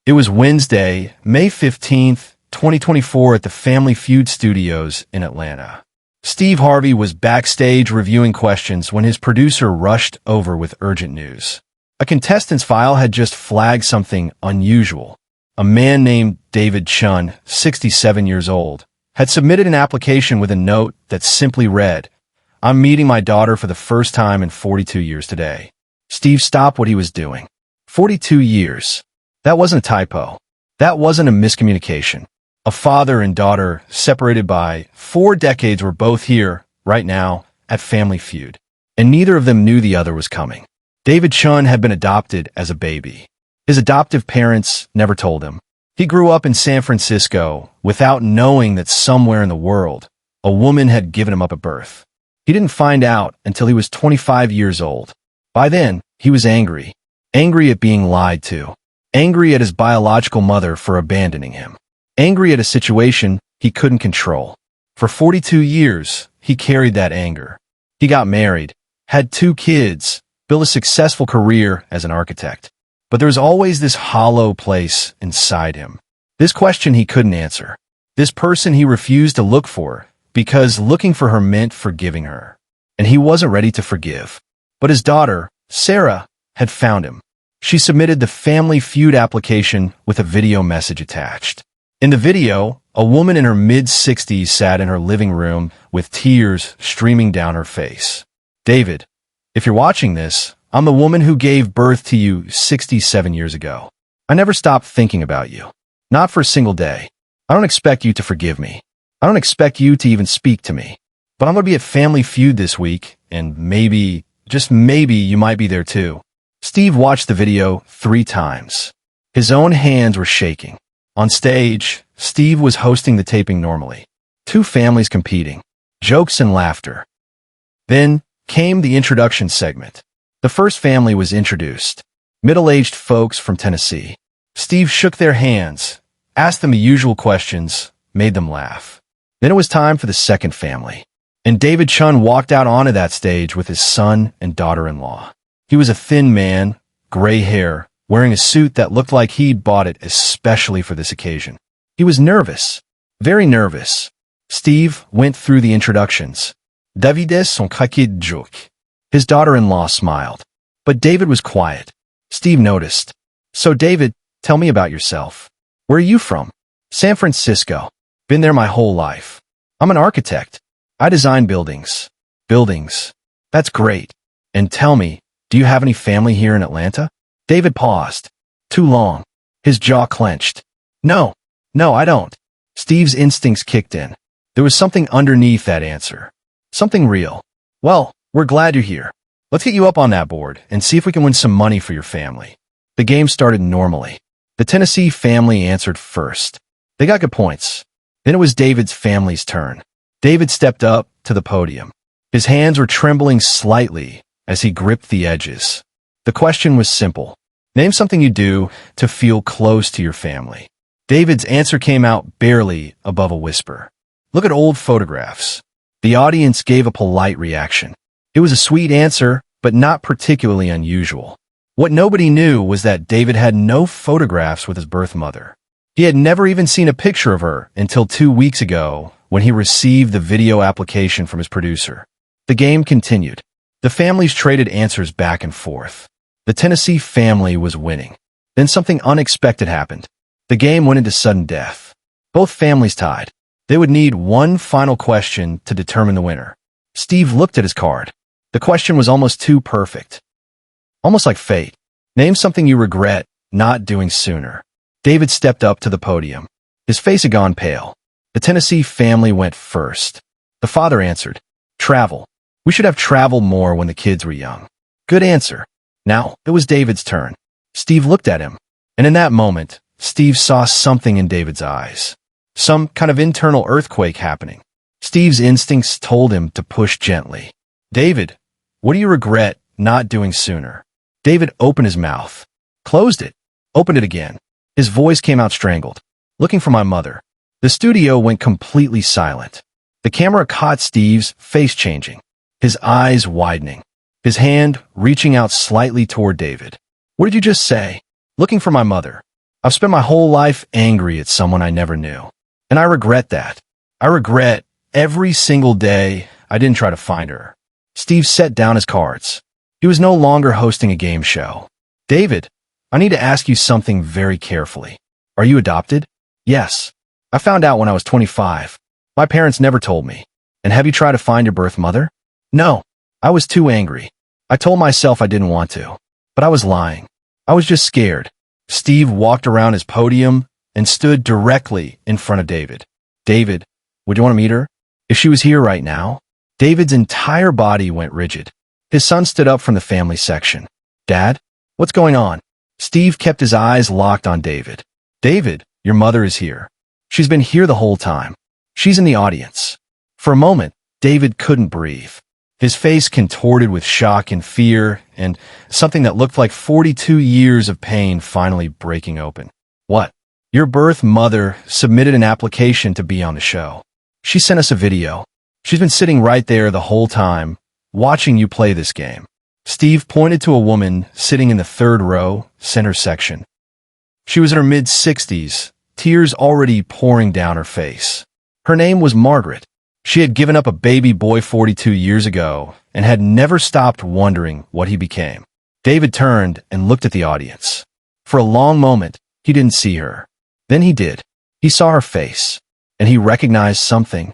It was Wednesday, May 15th, 2024 at the Family Feud studios in Atlanta. Steve Harvey was backstage reviewing questions when his producer rushed over with urgent news. A contestant's file had just flagged something unusual. A man named David Chen, 67 years old, had submitted an application with a note that simply read, "I'm meeting my daughter for the first time in 42 years today." Steve stopped what he was doing. 42 years. That wasn't a typo. That wasn't a miscommunication. A father and daughter, separated by 4 decades, were both here, right now, at Family Feud. And neither of them knew the other was coming. David Chen had been adopted as a baby. His adoptive parents never told him. He grew up in San Francisco without knowing that somewhere in the world, a woman had given him up at birth. He didn't find out until he was 25 years old. By then, he was angry. Angry at being lied to. Angry at his biological mother for abandoning him. Angry at a situation he couldn't control. For 42 years, he carried that anger. He got married, had 2 kids, built a successful career as an architect. But there was always this hollow place inside him. This question he couldn't answer. This person he refused to look for, because looking for her meant forgiving her. And he wasn't ready to forgive. But his daughter, Sarah, had found him. She submitted the Family Feud application with a video message attached. In the video, a woman in her mid-60s sat in her living room with tears streaming down her face. "David, if you're watching this, I'm the woman who gave birth to you 67 years ago. I never stopped thinking about you. Not for a single day. I don't expect you to forgive me. I don't expect you to even speak to me. But I'm going to be at Family Feud this week, and maybe, just maybe, you might be there too." Steve watched the video 3 times. His own hands were shaking. On stage, Steve was hosting the taping normally. 2 families competing. Jokes and laughter. Then came the introduction segment. The first family was introduced. Middle-aged folks from Tennessee. Steve shook their hands, asked them the usual questions, made them laugh. Then it was time for the second family. And David Chen walked out onto that stage with his son and daughter-in-law. He was a thin man, gray hair, wearing a suit that looked like he'd bought it especially for this occasion. He was nervous, very nervous. Steve went through the introductions. David son kakid juk. His daughter-in-law smiled. But David was quiet. Steve noticed. "So David, tell me about yourself. Where are you from?" "San Francisco. Been there my whole life. I'm an architect. I design buildings." "Buildings. That's great. And tell me, do you have any family here in Atlanta?" David paused. Too long. His jaw clenched. No, I don't." Steve's instincts kicked in. There was something underneath that answer. Something real. "Well, we're glad you're here. Let's get you up on that board and see if we can win some money for your family." The game started normally. The Tennessee family answered first. They got good points. Then it was David's family's turn. David stepped up to the podium. His hands were trembling slightly as he gripped the edges. The question was simple. Name something you do to feel close to your family. David's answer came out barely above a whisper. "Look at old photographs." The audience gave a polite reaction. It was a sweet answer, but not particularly unusual. What nobody knew was that David had no photographs with his birth mother. He had never even seen a picture of her until 2 weeks ago when he received the video application from his producer. The game continued. The families traded answers back and forth. The Tennessee family was winning. Then something unexpected happened. The game went into sudden death. Both families tied. They would need one final question to determine the winner. Steve looked at his card. The question was almost too perfect. Almost like fate. Name something you regret not doing sooner. David stepped up to the podium. His face had gone pale. The Tennessee family went first. The father answered, "Travel. We should have traveled more when the kids were young." Good answer. Now, it was David's turn. Steve looked at him. And in that moment, Steve saw something in David's eyes. Some kind of internal earthquake happening. Steve's instincts told him to push gently. "David, what do you regret not doing sooner?" David opened his mouth. Closed it. Opened it again. His voice came out strangled. "Looking for my mother." The studio went completely silent. The camera caught Steve's face changing. His eyes widening. His hand reaching out slightly toward David. "What did you just say?" "Looking for my mother." I've spent my whole life angry at someone I never knew. And I regret that. I regret every single day I didn't try to find her. Steve set down his cards. He was no longer hosting a game show. David, I need to ask you something very carefully. Are you adopted? Yes. I found out when I was 25. My parents never told me. And have you tried to find your birth mother? No. I was too angry. I told myself I didn't want to. But I was lying. I was just scared. Steve walked around his podium and stood directly in front of David. David, would you want to meet her? If she was here right now? David's entire body went rigid. His son stood up from the family section. Dad, what's going on? Steve kept his eyes locked on David. David, your mother is here. She's been here the whole time. She's in the audience. For a moment, David couldn't breathe. His face contorted with shock and fear, and something that looked like 42 years of pain finally breaking open. What? Your birth mother submitted an application to be on the show. She sent us a video. She's been sitting right there the whole time, watching you play this game. Steve pointed to a woman sitting in the third row, center section. She was in her mid-60s, tears already pouring down her face. Her name was Margaret. She had given up a baby boy 42 years ago and had never stopped wondering what he became. David turned and looked at the audience. For a long moment, he didn't see her. Then he did. He saw her face, and he recognized something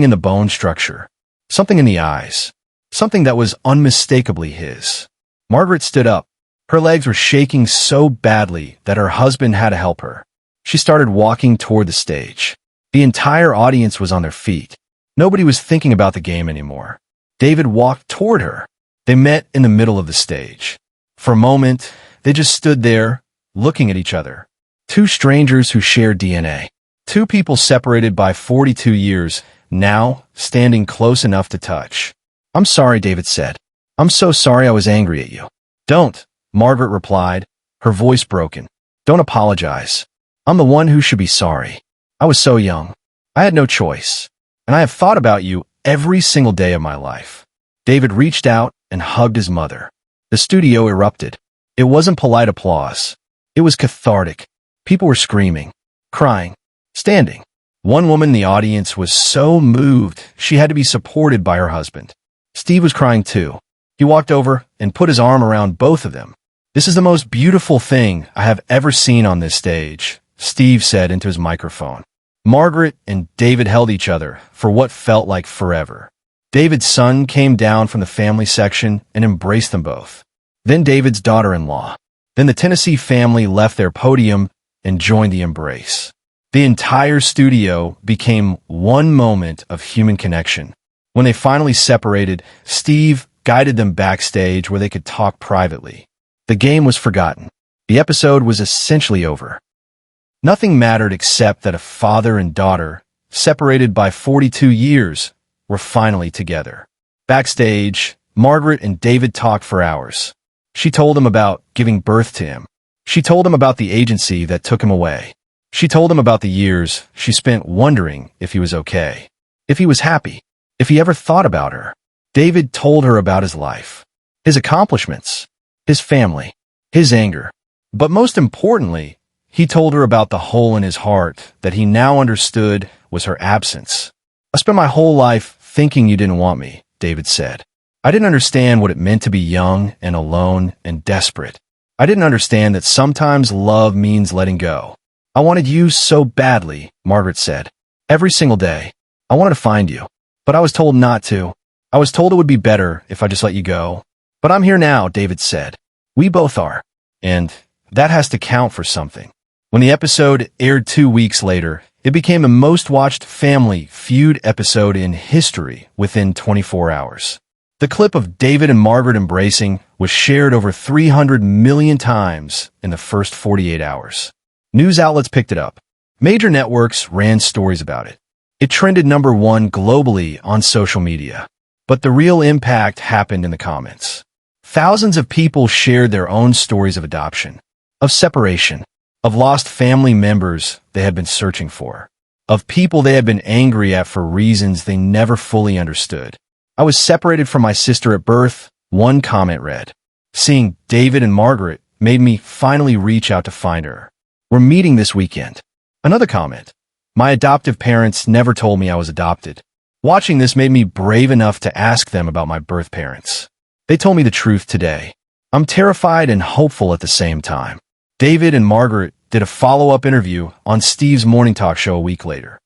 in the bone structure, something in the eyes, something that was unmistakably his. Margaret stood up. Her legs were shaking so badly that her husband had to help her. She started walking toward the stage. The entire audience was on their feet. Nobody was thinking about the game anymore. David walked toward her. They met in the middle of the stage. For a moment, they just stood there, looking at each other. Two strangers who shared DNA. Two people separated by 42 years, now standing close enough to touch. I'm sorry, David said. I'm so sorry I was angry at you. Don't, Margaret replied, her voice broken. Don't apologize. I'm the one who should be sorry. I was so young. I had no choice. And I have thought about you every single day of my life. David reached out and hugged his mother. The studio erupted. It wasn't polite applause. It was cathartic. People were screaming, crying, standing. One woman in the audience was so moved she had to be supported by her husband. Steve was crying too. He walked over and put his arm around both of them. This is the most beautiful thing I have ever seen on this stage, Steve said into his microphone. Margaret and David held each other for what felt like forever. David's son came down from the family section and embraced them both. Then David's daughter-in-law. Then the Tennessee family left their podium and joined the embrace. The entire studio became one moment of human connection. When they finally separated, Steve guided them backstage where they could talk privately. The game was forgotten. The episode was essentially over. Nothing mattered except that a father and daughter, separated by 42 years, were finally together. Backstage, Margaret and David talked for hours. She told him about giving birth to him. She told him about the agency that took him away. She told him about the years she spent wondering if he was okay, if he was happy, if he ever thought about her. David told her about his life, his accomplishments, his family, his anger. But most importantly, he told her about the hole in his heart that he now understood was her absence. I spent my whole life thinking you didn't want me, David said. I didn't understand what it meant to be young and alone and desperate. I didn't understand that sometimes love means letting go. I wanted you so badly, Margaret said. Every single day. I wanted to find you. But I was told not to. I was told it would be better if I just let you go. But I'm here now, David said. We both are. And that has to count for something. When the episode aired 2 weeks later, it became the most watched Family Feud episode in history within 24 hours. The clip of David and Margaret embracing was shared over 300 million times in the first 48 hours. News outlets picked it up. Major networks ran stories about it. It trended #1 globally on social media. But the real impact happened in the comments. Thousands of people shared their own stories of adoption, of separation, of lost family members they had been searching for, of people they had been angry at for reasons they never fully understood. I was separated from my sister at birth, one comment read. Seeing David and Margaret made me finally reach out to find her. We're meeting this weekend. Another comment. My adoptive parents never told me I was adopted. Watching this made me brave enough to ask them about my birth parents. They told me the truth today. I'm terrified and hopeful at the same time. David and Margaret did a follow-up interview on Steve's morning talk show a week later.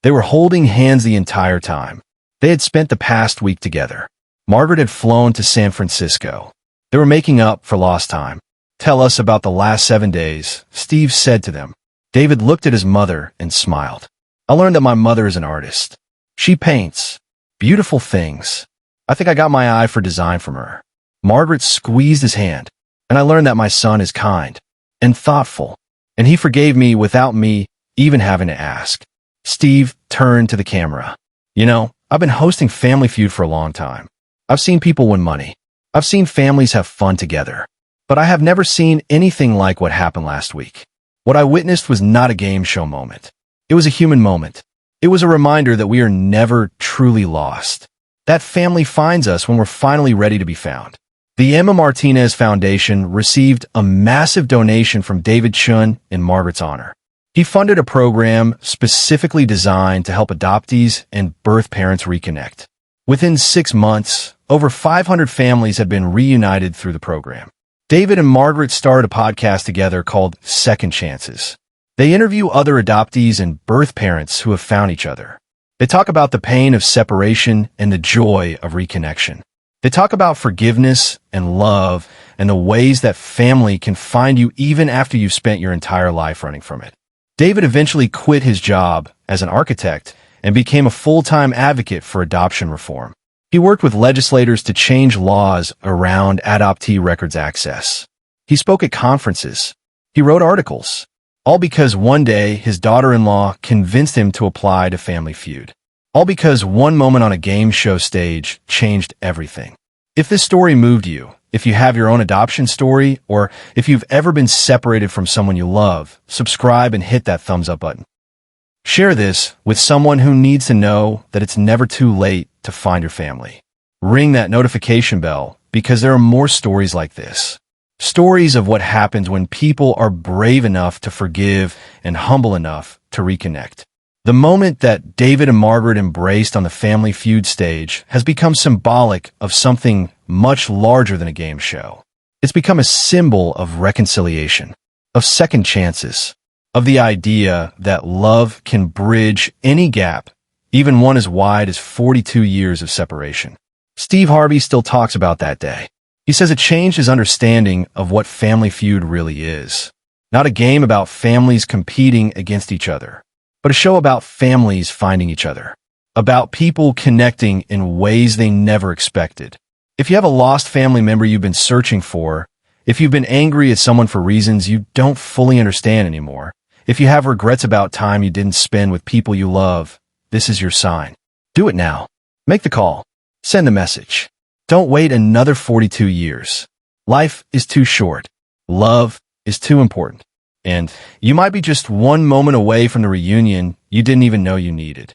They were holding hands the entire time. They had spent the past week together. Margaret had flown to San Francisco. They were making up for lost time. Tell us about the last 7 days, Steve said to them. David looked at his mother and smiled. I learned that my mother is an artist. She paints beautiful things. I think I got my eye for design from her. Margaret squeezed his hand, and I learned that my son is kind and thoughtful, and he forgave me without me even having to ask. Steve turned to the camera. You know, I've been hosting Family Feud for a long time. I've seen people win money. I've seen families have fun together. But I have never seen anything like what happened last week. What I witnessed was not a game show moment. It was a human moment. It was a reminder that we are never truly lost. That family finds us when we're finally ready to be found. The Emma Martinez Foundation received a massive donation from David Chen in Margaret's honor. He funded a program specifically designed to help adoptees and birth parents reconnect. Within 6 months, over 500 families had been reunited through the program. David and Margaret started a podcast together called Second Chances. They interview other adoptees and birth parents who have found each other. They talk about the pain of separation and the joy of reconnection. They talk about forgiveness and love and the ways that family can find you even after you've spent your entire life running from it. David eventually quit his job as an architect and became a full-time advocate for adoption reform. He worked with legislators to change laws around adoptee records access. He spoke at conferences. He wrote articles. All because one day his daughter-in-law convinced him to apply to Family Feud. All because one moment on a game show stage changed everything. If this story moved you, if you have your own adoption story, or if you've ever been separated from someone you love, subscribe and hit that thumbs up button. Share this with someone who needs to know that it's never too late to find your family. Ring that notification bell because there are more stories like this. Stories of what happens when people are brave enough to forgive and humble enough to reconnect. The moment that David and Margaret embraced on the Family Feud stage has become symbolic of something much larger than a game show. It's become a symbol of reconciliation, of second chances, of the idea that love can bridge any gap, even one as wide as 42 years of separation. Steve Harvey still talks about that day. He says it changed his understanding of what Family Feud really is. Not a game about families competing against each other, but a show about families finding each other, about people connecting in ways they never expected. If you have a lost family member you've been searching for, if you've been angry at someone for reasons you don't fully understand anymore, if you have regrets about time you didn't spend with people you love, this is your sign. Do it now. Make the call. Send a message. Don't wait another 42 years. Life is too short. Love is too important. And you might be just one moment away from the reunion you didn't even know you needed.